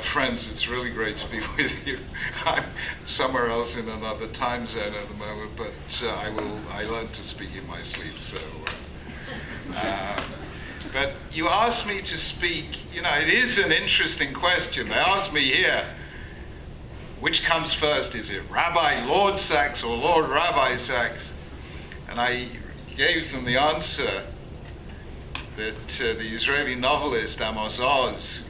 Friends, it's really great to be with you. I'm somewhere else in another time zone at the moment, but I learned to speak in my sleep, so. But you asked me to speak, it is an interesting question. They asked me here, which comes first? Is it Rabbi Lord Sacks or Lord Rabbi Sacks? And I gave them the answer that the Israeli novelist Amos Oz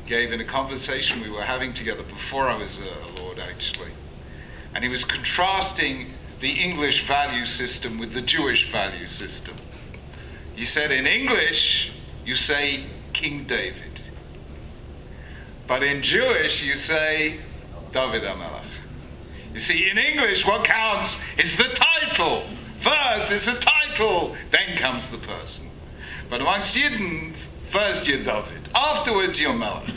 gave in a conversation we were having together before I was a lord, actually. And he was contrasting the English value system with the Jewish value system. He said, in English, you say King David. But in Jewish, you say David HaMelech. You see, in English, what counts is the title. First, it's a title, then comes the person. But amongst Yidden, first you're David, afterwards you're Melech.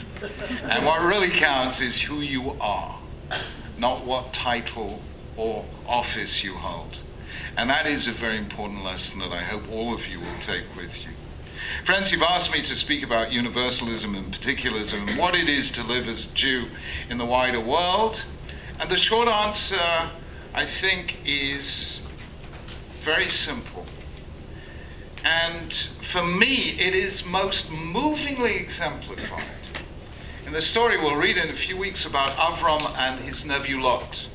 And what really counts is who you are, not what title or office you hold. And that is a very important lesson that I hope all of you will take with you. Friends, you've asked me to speak about universalism and particularism and what it is to live as a Jew in the wider world. And the short answer, I think, is very simple. And for me, it is most movingly exemplified in the story we'll read in a few weeks about Avram and his nephew Lot,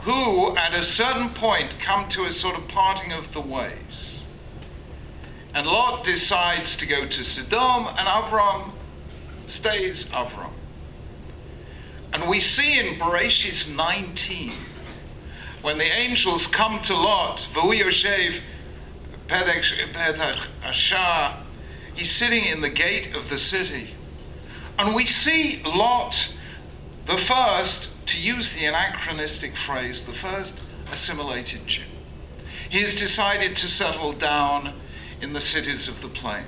who at a certain point come to a sort of parting of the ways. And Lot decides to go to Sodom, and Avram stays Avram. And we see in Bereshit 19, when the angels come to Lot, V'hu yoshev petach hashar, he's sitting in the gate of the city. And we see Lot, the first, to use the anachronistic phrase, the first assimilated Jew. He has decided to settle down in the cities of the plain.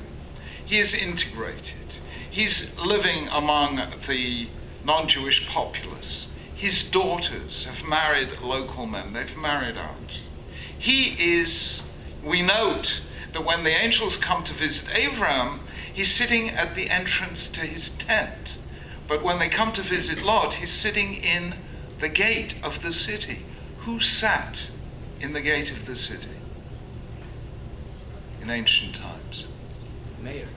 He is integrated. He's living among the non-Jewish populace. His daughters have married local men. They've married out. We note that when the angels come to visit Abraham, he's sitting at the entrance to his tent. But when they come to visit Lot, he's sitting in the gate of the city. Who sat in the gate of the city in ancient times? Mayor.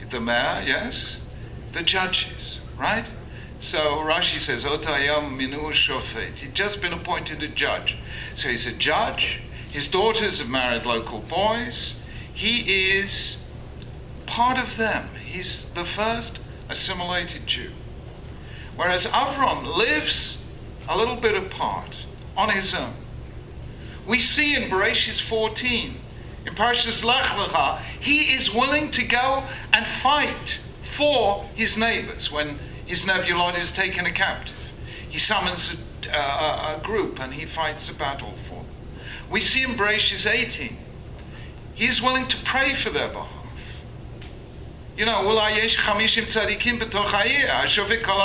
The mayor, yes. The judges, right? So Rashi says, Otayam minu shofet. He'd just been appointed a judge. So he's a judge. His daughters have married local boys. He is part of them. He's the first assimilated Jew. Whereas Avram lives a little bit apart, on his own. We see in Bereshit 14, in Parashas Lech Lecha, he is willing to go and fight for his neighbors when his nephew Lot is taken a captive. He summons a group and he fights a battle for them. We see in Bereshit 18, he is willing to pray for their behalf. Ulai yesh 50 tzadikim b'toch ha'ir, ha'shovek kol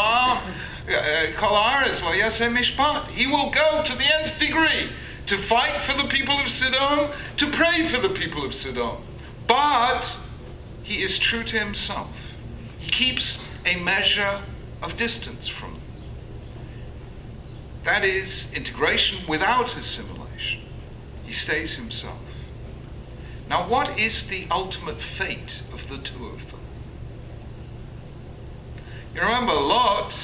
ha'aretz lo yaseh mishpat. He will go to the nth degree to fight for the people of Sodom, to pray for the people of Sodom. But he is true to himself. He keeps a measure of distance from them. That is integration without assimilation. He stays himself. Now, what is the ultimate fate of the two of them? You remember Lot,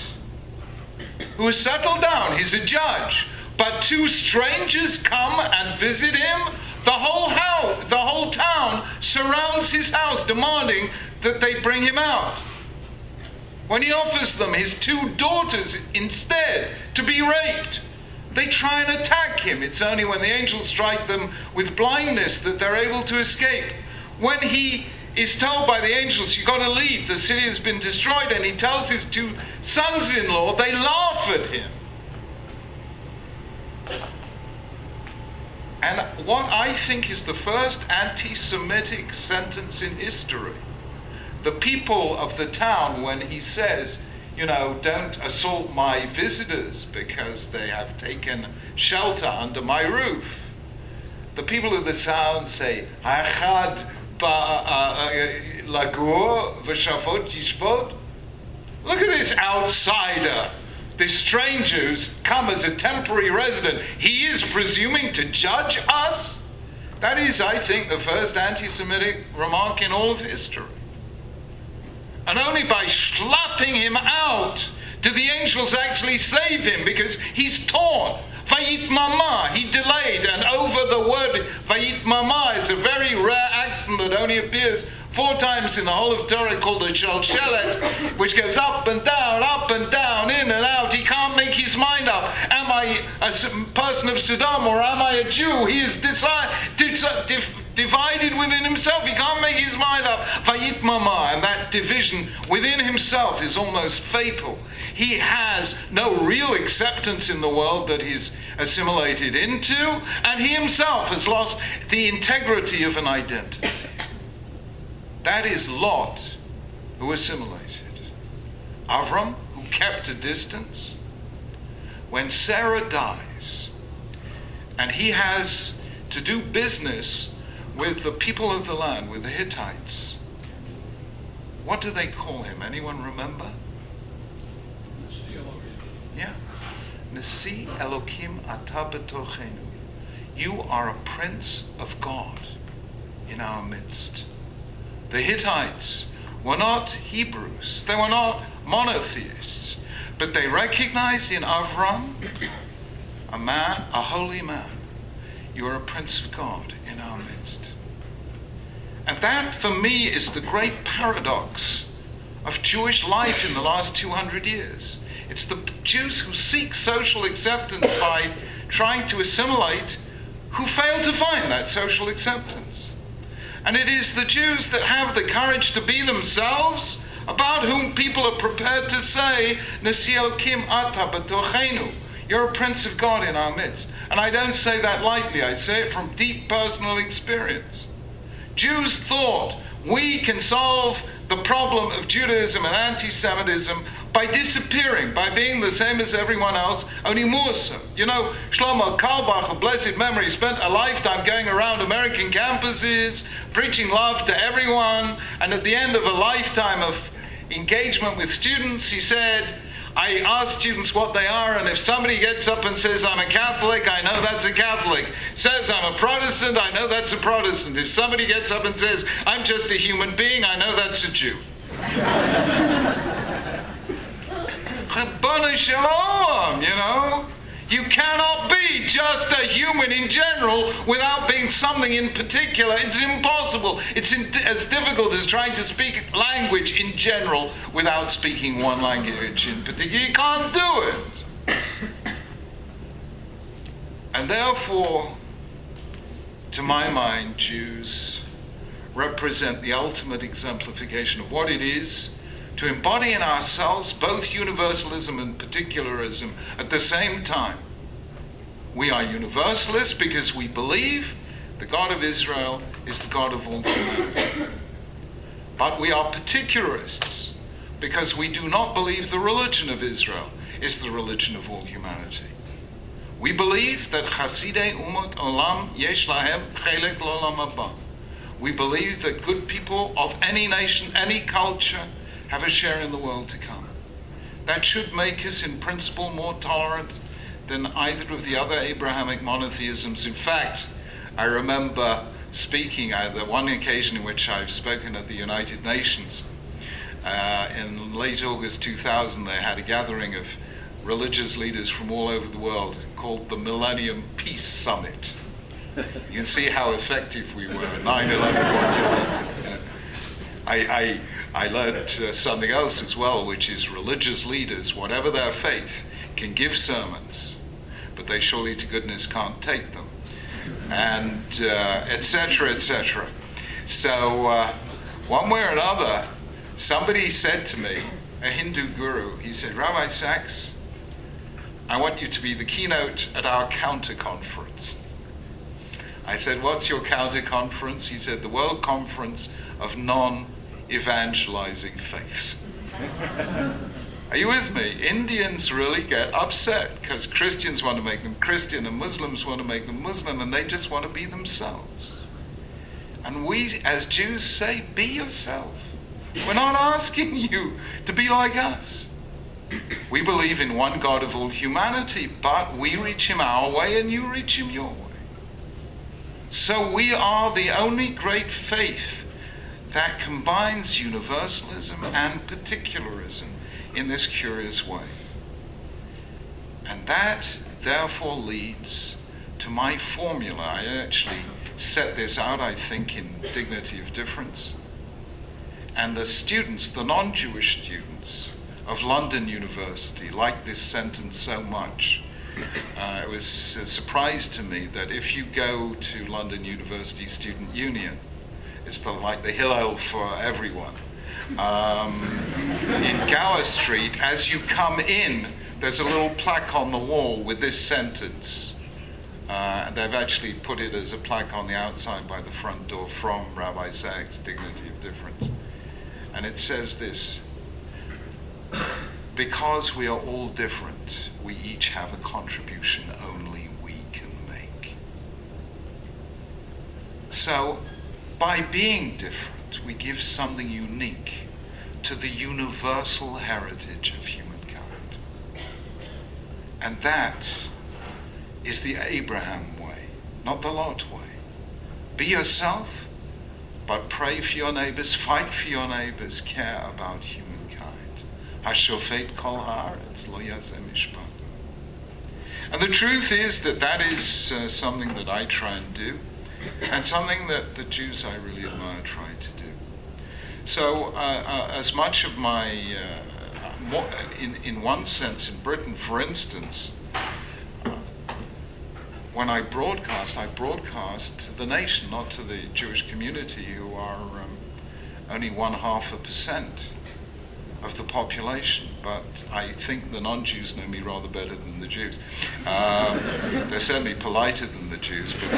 who is settled down, he's a judge, but two strangers come and visit him. The whole town surrounds his house, demanding that they bring him out. When he offers them his two daughters instead to be raped, they try and attack him. It's only when the angels strike them with blindness that they're able to escape. When he is told by the angels, you've got to leave, the city has been destroyed, and he tells his two sons-in-law, they laugh at him. And what I think is the first anti-Semitic sentence in history, the people of the town, when he says, don't assault my visitors because they have taken shelter under my roof. The people of the town say, Ha'echad lagur v'shavot yishvot. Look at this outsider, this stranger who's come as a temporary resident. He is presuming to judge us? That is, I think, the first anti-Semitic remark in all of history. And only by slapping him out do the angels actually save him, because he's torn. Vayitmama, he delayed, and over the word Vayitmama is a very rare accent that only appears 4 times in the whole of Torah, called the Shalshelet, which goes up and down, in and out. He can't make his mind up. Am I a person of Sodom or am I a Jew? He is divided within himself. He can't make his mind up. Vayitmama, and that division within himself is almost fatal. He has no real acceptance in the world that he's assimilated into, and he himself has lost the integrity of an identity. That is Lot, who assimilated. Avram, who kept a distance. When Sarah dies, and he has to do business with the people of the land, with the Hittites, what do they call him? Anyone remember? Yeah. Nasi Elokim ata betochenu. You are a prince of God in our midst. The Hittites were not Hebrews. They were not monotheists. But they recognized in Avram a man, a holy man. You are a prince of God in our midst. And that, for me, is the great paradox of Jewish life in the last 200 years. It's the Jews who seek social acceptance by trying to assimilate who fail to find that social acceptance. And it is the Jews that have the courage to be themselves, about whom people are prepared to say, Nasi Elokim ata betochenu. You're a prince of God in our midst. And I don't say that lightly. I say it from deep personal experience. Jews thought we can solve the problem of Judaism and anti-Semitism by disappearing, by being the same as everyone else, only more so. You know, Shlomo Carlebach, of blessed memory, spent a lifetime going around American campuses, preaching love to everyone, and at the end of a lifetime of engagement with students, he said, I ask students what they are, and if somebody gets up and says, I'm a Catholic, I know that's a Catholic. Says, I'm a Protestant, I know that's a Protestant. If somebody gets up and says, I'm just a human being, I know that's a Jew. Rabbanu Shalom, you know? You cannot be just a human in general without being something in particular. It's impossible. It's as difficult as trying to speak language in general without speaking one language in particular. You can't do it. And therefore, to my mind, Jews represent the ultimate exemplification of what it is to embody in ourselves both universalism and particularism at the same time. We are universalists because we believe the God of Israel is the God of all humanity. But we are particularists because we do not believe the religion of Israel is the religion of all humanity. We believe that Chasidei Umot Olam Yesh Lahem Chelek L'Olam Haba. We believe that good people of any nation, any culture, have a share in the world to come. That should make us, in principle, more tolerant than either of the other Abrahamic monotheisms. In fact, I remember speaking at the one occasion in which I've spoken at the United Nations. In late August 2000, they had a gathering of religious leaders from all over the world called the Millennium Peace Summit. You can see how effective we were. 9/11. I learned something else as well, which is religious leaders, whatever their faith, can give sermons, but they surely to goodness can't take them, and etc., etc. So one way or another, somebody said to me, a Hindu guru, he said, Rabbi Sachs, I want you to be the keynote at our counter conference. I said, what's your counter conference? He said, the World Conference of Non-Evangelizing Faiths. Are you with me? Indians really get upset because Christians want to make them Christian and Muslims want to make them Muslim, and they just want to be themselves. And we, as Jews, say, be yourself. We're not asking you to be like us. We believe in one God of all humanity, but we reach him our way and you reach him your way. So we are the only great faith that combines universalism and particularism in this curious way. And that therefore leads to my formula. I actually set this out, I think, in Dignity of Difference. And the students, the non-Jewish students of London University, like this sentence so much. It was a surprise to me that if you go to London University Student Union, it's like the Hillel for everyone. In Gower Street, as you come in, there's a little plaque on the wall with this sentence. They've actually put it as a plaque on the outside by the front door from Rabbi Sachs, Dignity of Difference. And it says this: because we are all different, we each have a contribution only we can make. So, by being different, we give something unique to the universal heritage of humankind. And that is the Abraham way, not the Lot way. Be yourself, but pray for your neighbors, fight for your neighbors, care about humankind. Hashofet kol haaretz lo yaseh mishpat. And the truth is that is something that I try and do, and something that the Jews I really admire try to do. So as much of my, in one sense in Britain, for instance, when I broadcast to the nation, not to the Jewish community, who are only 0.5% of the population. But I think the non-Jews know me rather better than the Jews. They're certainly politer than the Jews. But,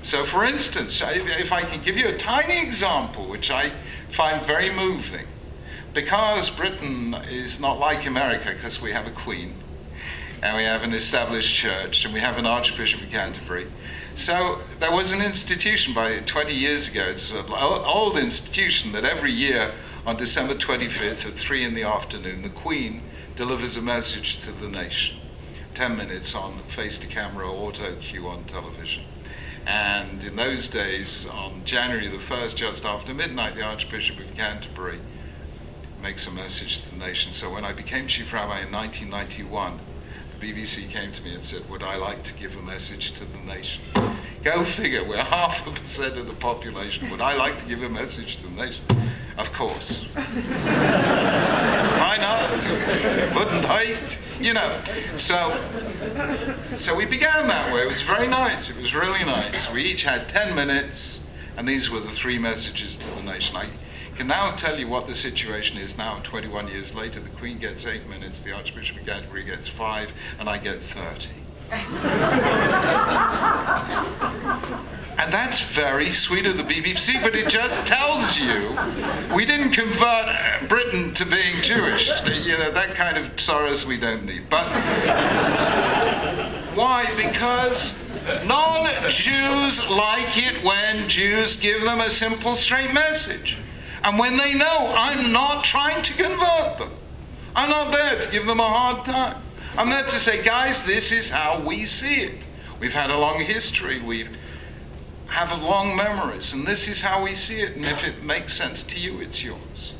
so for instance, if I can give you a tiny example, which I find very moving, because Britain is not like America, because we have a queen, and we have an established church, and we have an Archbishop of Canterbury. So there was an institution 20 years ago, it's an old institution, that every year on December 25th at 3 in the afternoon, the Queen delivers a message to the nation. 10 minutes on face-to-camera auto cue on television. And in those days, on January the 1st, just after midnight, the Archbishop of Canterbury makes a message to the nation. So when I became Chief Rabbi in 1991, BBC came to me and said, would I like to give a message to the nation? Go figure, we're 0.5% of the population. Would I like to give a message to the nation? Of course. Why not? Wouldn't I? You know, so we began that way. It was very nice. It was really nice. We each had 10 minutes, and these were the 3 messages to the nation. I can now tell you what the situation is now, 21 years later. The Queen gets 8 minutes, the Archbishop of Canterbury gets 5, and I get 30. And that's very sweet of the BBC, but it just tells you we didn't convert Britain to being Jewish. You know, that kind of sorrows we don't need. But why? Because non-Jews like it when Jews give them a simple, straight message. And when they know I'm not trying to convert them, I'm not there to give them a hard time. I'm there to say, guys, this is how we see it. We've had a long history. We have long memories. And this is how we see it. And if it makes sense to you, it's yours.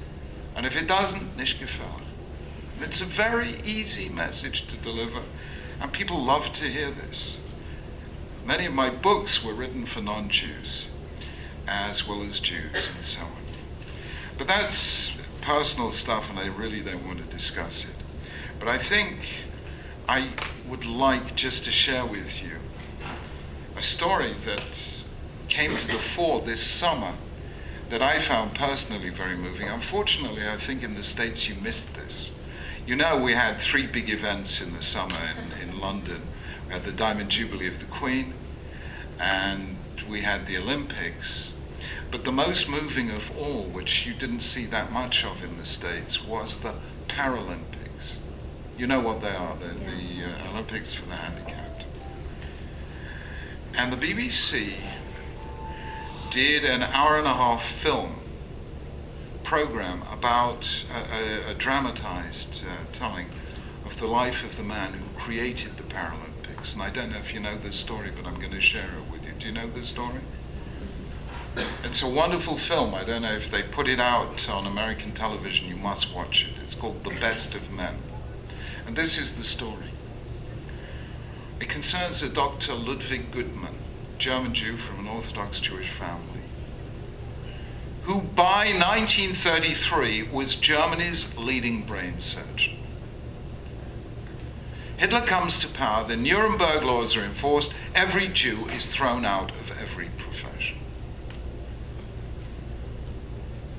And if it doesn't, nicht gefällt. It's a very easy message to deliver. And people love to hear this. Many of my books were written for non-Jews, as well as Jews, and so on. But that's personal stuff, and I really don't want to discuss it. But I think I would like just to share with you a story that came to the fore this summer that I found personally very moving. Unfortunately, I think in the States you missed this. You know, we had 3 big events in the summer in London. We had the Diamond Jubilee of the Queen, and we had the Olympics. But the most moving of all, which you didn't see that much of in the States, was the Paralympics. You know what they are, they're the Olympics for the handicapped. And the BBC did an hour-and-a-half film program about a dramatized telling of the life of the man who created the Paralympics. And I don't know if you know this story, but I'm going to share it with you. Do you know this story? It's a wonderful film. I don't know if they put it out on American television. You must watch it. It's called The Best of Men. And this is the story. It concerns a Dr. Ludwig Guttmann, German Jew from an Orthodox Jewish family, who by 1933 was Germany's leading brain surgeon. Hitler comes to power, the Nuremberg laws are enforced, every Jew is thrown out of every profession.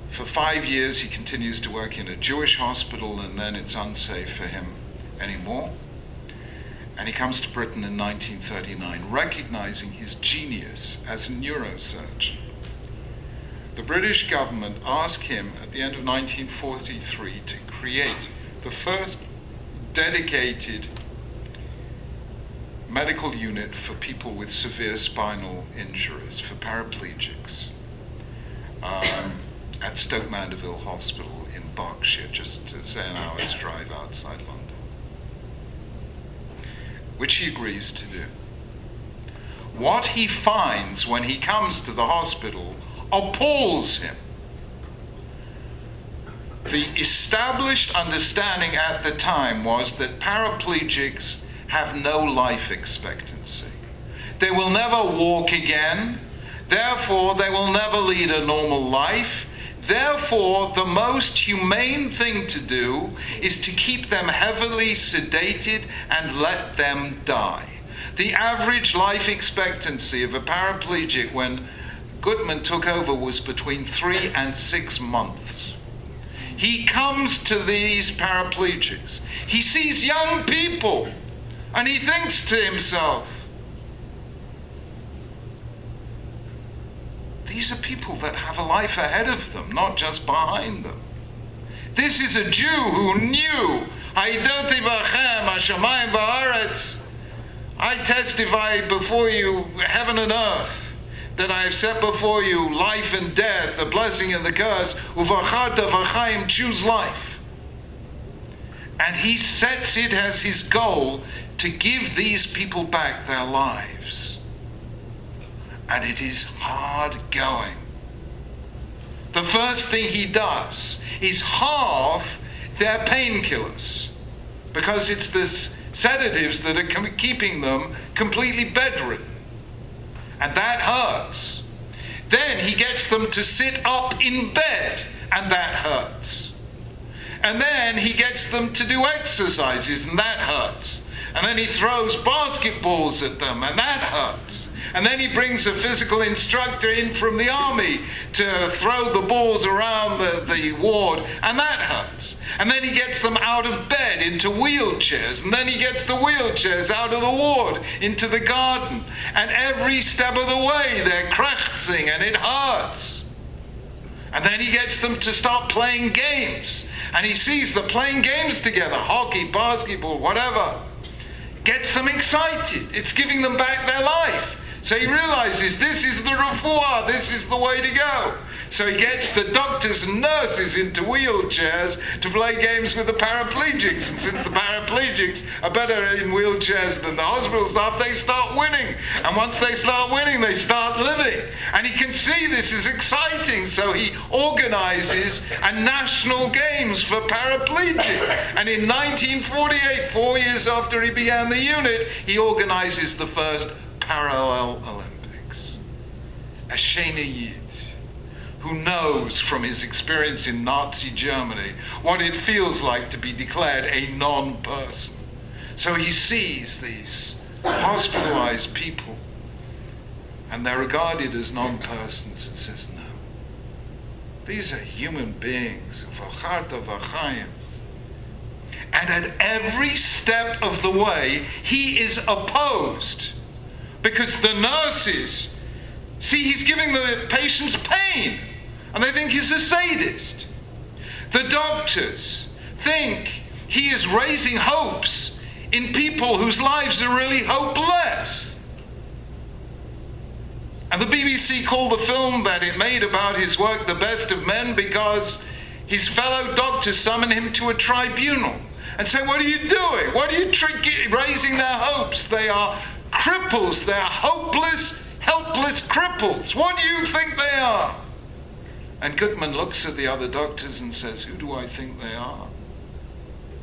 For 5 years he continues to work in a Jewish hospital, and then it's unsafe for him anymore. And he comes to Britain in 1939, recognizing his genius as a neurosurgeon. The British government asked him at the end of 1943 to create the first dedicated medical unit for people with severe spinal injuries, for paraplegics, at Stoke Mandeville Hospital in Berkshire, just say an hour's drive outside London, which he agrees to do. What he finds when he comes to the hospital appalls him. The established understanding at the time was that paraplegics have no life expectancy. They will never walk again. Therefore, they will never lead a normal life. Therefore, the most humane thing to do is to keep them heavily sedated and let them die. The average life expectancy of a paraplegic when Guttmann took over was between 3 and 6 months. He comes to these paraplegics. He sees young people and he thinks to himself, these are people that have a life ahead of them, not just behind them. This is a Jew who knew, Haidoti v'achem, hashamayim v'aretz, I testify before you, heaven and earth, that I have set before you life and death, the blessing and the curse, uvacharta v'chaim, choose life. And he sets it as his goal to give these people back their lives. And it is hard going. The first thing he does is halve their painkillers, because it's the sedatives that are keeping them completely bedridden. And that hurts. Then he gets them to sit up in bed, and that hurts. And then he gets them to do exercises, and that hurts. And then he throws basketballs at them, and that hurts. And then he brings a physical instructor in from the army to throw the balls around the ward, and that hurts. And then he gets them out of bed into wheelchairs, and then he gets the wheelchairs out of the ward into the garden. And every step of the way they're krächzing, and it hurts. And then he gets them to start playing games. And he sees them playing games together, hockey, basketball, whatever. Gets them excited. It's giving them back their life. So he realizes this is the refuah, this is the way to go. So he gets the doctors and nurses into wheelchairs to play games with the paraplegics. And since the paraplegics are better in wheelchairs than the hospital staff, they start winning. And once they start winning, they start living. And he can see this is exciting, so he organizes a national games for paraplegics. And in 1948, 4 years after he began the unit, he organizes the first Parallel Olympics. A Shene Yid, who knows from his experience in Nazi Germany what it feels like to be declared a non-person. So he sees these hospitalized people, and they're regarded as non-persons, and says, no, these are human beings. And at every step of the way, he is opposed. Because the nurses see he's giving the patients pain, and they think he's a sadist. The doctors think he is raising hopes in people whose lives are really hopeless. And And the BBC called the film that it made about his work The Best of Men because his fellow doctors summoned him to a tribunal and said, what are you doing? What are you raising their hopes? They are cripples. They are hopeless, helpless cripples. What do you think they are? And Goodman looks at the other doctors and says, who do I think they are?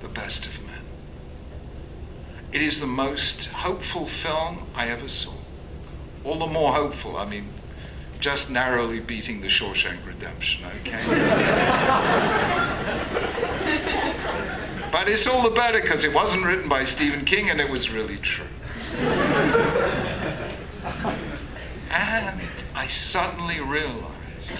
The best of men. It is the most hopeful film I ever saw. All the more hopeful, I mean, just narrowly beating The Shawshank Redemption, okay? But it's all the better because it wasn't written by Stephen King and it was really true. And I suddenly realized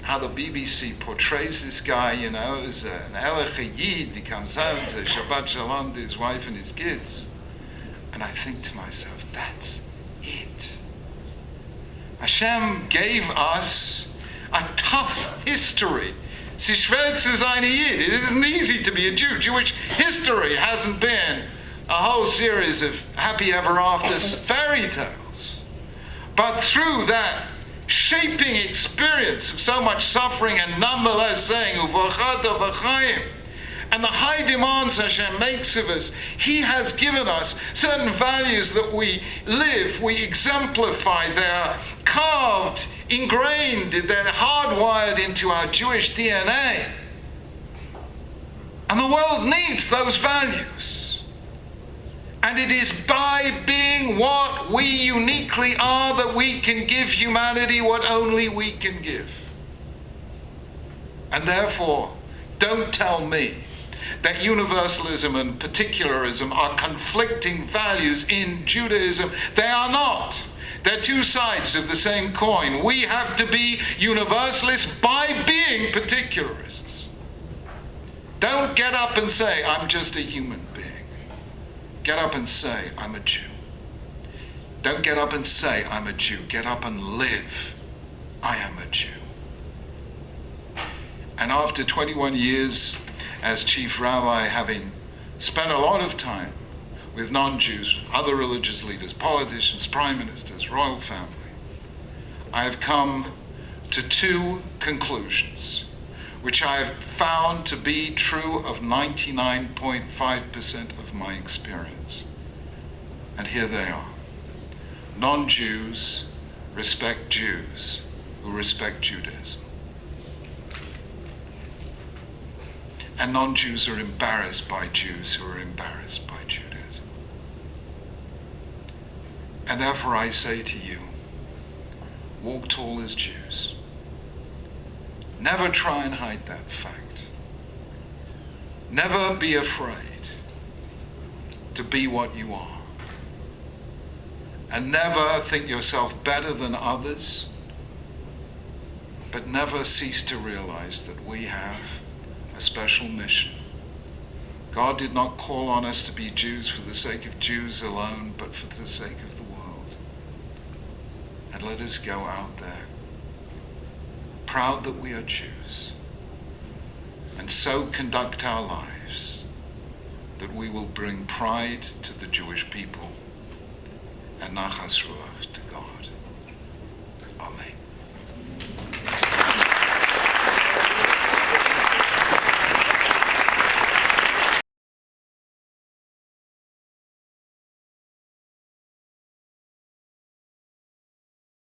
how the BBC portrays this guy, you know, as an Elech Yid. He comes home, says Shabbat Shalom to his wife and his kids. And I think to myself, that's it. Hashem gave us a tough history. Es ist schwer zu sein Yid. It isn't easy to be a Jew. Jewish history hasn't been a whole series of happy ever after fairy tales. But through that shaping experience of so much suffering and nonetheless saying, Uvachata v'chaim, and the high demands Hashem makes of us, He has given us certain values that we live, we exemplify. They're carved, ingrained, they're hardwired into our Jewish DNA. And the world needs those values. And it is by being what we uniquely are that we can give humanity what only we can give. And therefore, don't tell me that universalism and particularism are conflicting values in Judaism. They are not. They're two sides of the same coin. We have to be universalists by being particularists. Don't get up and say, I'm just a human being. Get up and say, I'm a Jew. Don't get up and say, I'm a Jew. Get up and live, I am a Jew. And after 21 years as chief rabbi, having spent a lot of time with non-Jews, other religious leaders, politicians, prime ministers, royal family, I have come to two conclusions, which I have found to be true of 99.5% of my experience. And here they are. Non-Jews respect Jews who respect Judaism. And non-Jews are embarrassed by Jews who are embarrassed by Judaism. And therefore I say to you, walk tall as Jews. Never try and hide that fact. Never be afraid to be what you are. And never think yourself better than others, but never cease to realize that we have a special mission. God did not call on us to be Jews for the sake of Jews alone, but for the sake of the world. And let us go out there, proud that we are Jews, and so conduct our lives that we will bring pride to the Jewish people and nachas ruach to God. Amen.